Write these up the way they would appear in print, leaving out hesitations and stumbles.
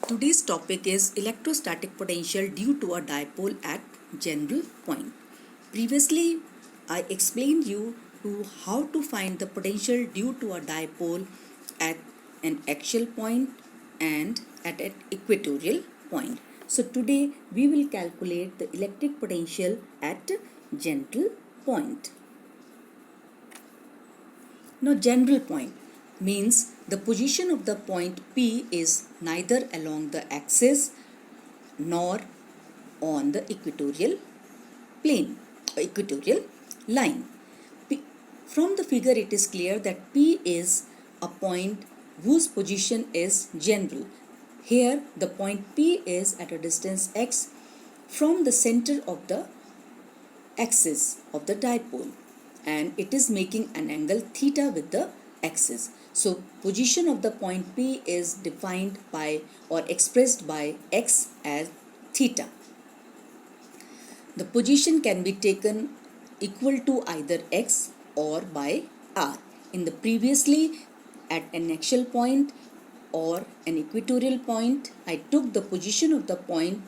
Today's topic is electrostatic potential due to a dipole at general point. Previously, I explained you to how to find the potential due to a dipole at an axial point and at an equatorial point. So today we will calculate the electric potential at general point. Now, general point means the position of the point P is neither along the axis nor on the equatorial plane, equatorial line. From the figure, it is clear that P is a point whose position is general. Here, the point P is at a distance x from the center of the axis of the dipole, and it is making an angle theta with the axis. So position of the point P is defined by or expressed by x as theta. The position can be taken equal to either x or by r. In the previously, at an axial point or an equatorial point, I took the position of the point,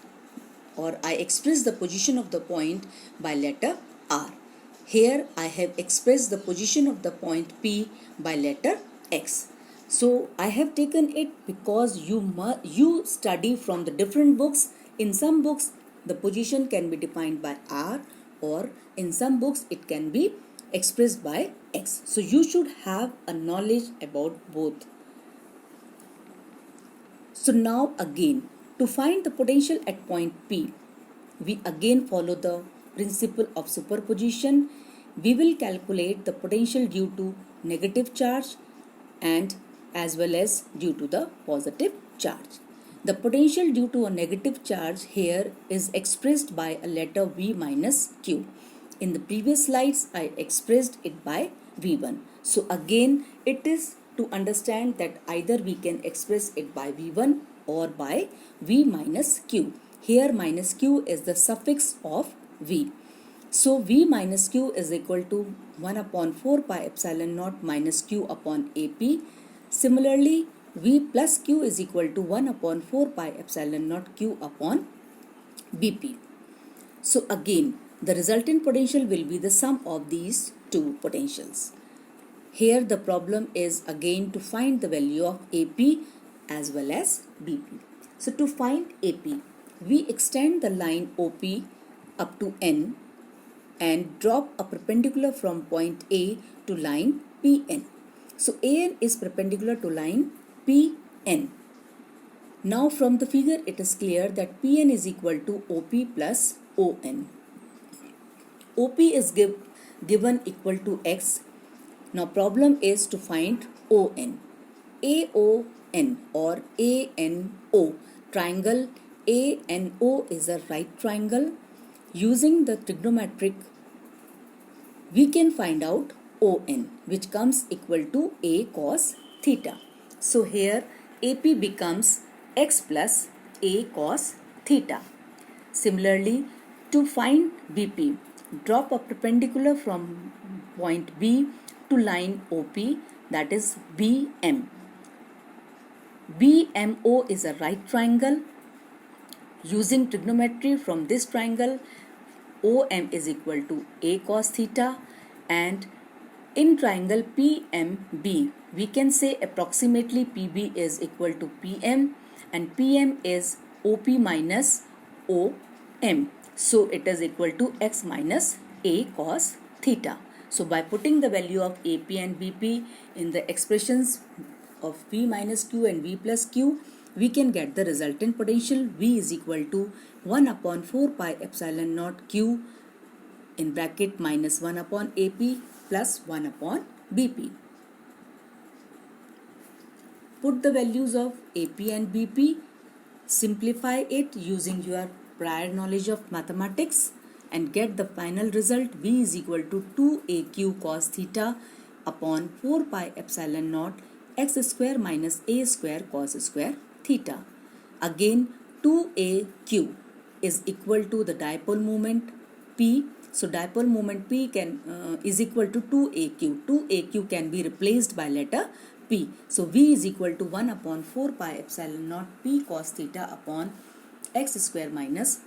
or I expressed the position of the point by letter R. Here I have expressed the position of the point P by letter X. So I have taken it because you study from the different books. In some books the position can be defined by R, or in some books it can be expressed by X. So you should have a knowledge about both. So now again, to find the potential at point P, we again follow the principle of superposition. We will calculate the potential due to negative charge and as well as due to the positive charge. The potential due to a negative charge here is expressed by a letter V minus Q. In the previous slides, I expressed it by V1. So again, it is to understand that either we can express it by V1 or by V minus Q. Here minus Q is the suffix of V. So V minus Q is equal to 1 upon 4 pi epsilon naught minus Q upon AP. Similarly, V plus Q is equal to 1 upon 4 pi epsilon naught Q upon BP. So again, the resultant potential will be the sum of these two potentials. Here the problem is again to find the value of AP as well as BP. So to find AP, we extend the line OP up to N and drop a perpendicular from point A to line PN. So AN is perpendicular to line PN. Now from the figure it is clear that PN is equal to OP plus ON. OP is given equal to X. Now problem is to find ON. AON or ANO. Triangle ANO is a right triangle. Using the trigonometric, we can find out ON, which comes equal to A cos theta. So here AP becomes X plus A cos theta. Similarly, to find BP, drop a perpendicular from point B to line OP, that is BM. BMO is a right triangle. Using trigonometry from this triangle, OM is equal to A cos theta, and in triangle PMB, we can say approximately PB is equal to PM and PM is OP minus OM. So it is equal to X minus A cos theta. So by putting the value of AP and BP in the expressions of V minus Q and V plus Q, we can get the resultant potential. V is equal to 1 upon 4 pi epsilon naught Q in bracket minus 1 upon AP plus 1 upon BP. Put the values of AP and BP, simplify it using your prior knowledge of mathematics and get the final result. V is equal to 2AQ cos theta upon 4 pi epsilon naught x square minus a square cos square theta. Again, 2AQ is equal to the dipole moment P. So dipole moment P is equal to 2AQ. 2AQ can be replaced by letter P. So V is equal to 1 upon 4 pi epsilon naught P cos theta upon x square minus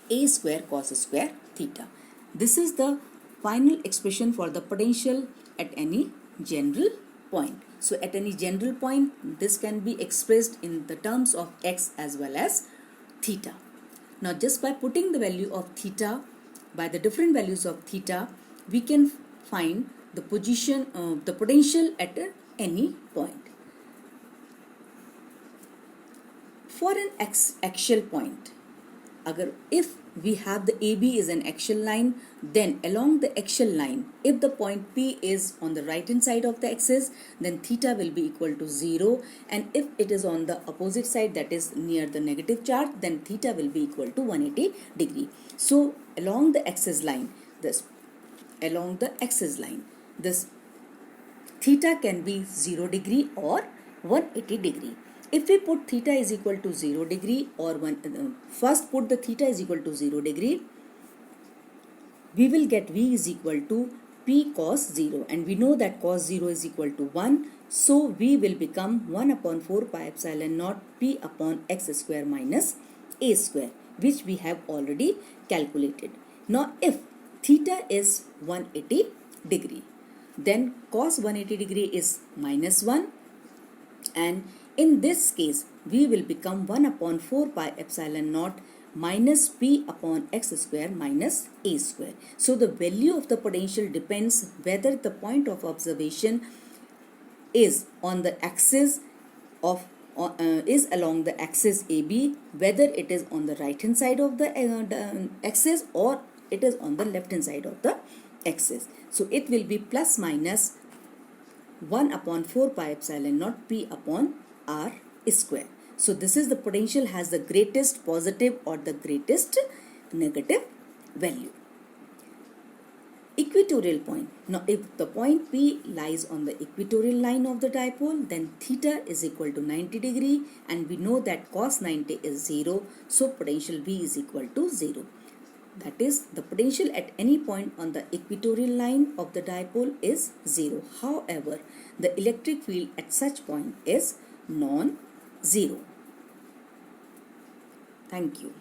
a square cos square theta. This is the final expression for the potential at any general point. So at any general point, this can be expressed in the terms of x as well as theta. Now just by putting the value of theta, by the different values of theta, we can find the position, the potential at any point. For an axial point, if we have the AB is an axial line, then along the axial line, if the point P is on the right hand side of the axis, then theta will be equal to 0, and if it is on the opposite side, that is near the negative charge, then theta will be equal to 180 degree. So along the axis line, this theta can be 0 degree or 180 degree. If we put theta is equal to 0 degree or first put the theta is equal to 0 degree, we will get V is equal to P cos 0, and we know that cos 0 is equal to 1. So V will become 1 upon 4 pi epsilon naught P upon x square minus a square, which we have already calculated. Now if theta is 180 degree, then cos 180 degree is minus 1, and in this case V will become 1 upon 4 pi epsilon naught minus P upon x square minus a square. So the value of the potential depends whether the point of observation is on the axis of is along the axis AB, whether it is on the right hand side of the axis or it is on the left hand side of the axis. So it will be plus minus 1 upon 4 pi epsilon naught P upon r square. So this is the potential has the greatest positive or the greatest negative value. Equatorial point. Now if the point P lies on the equatorial line of the dipole, then theta is equal to 90 degree, and we know that cos 90 is 0, so potential V is equal to 0. That is, the potential at any point on the equatorial line of the dipole is 0. However, the electric field at such point is non-zero. Thank you.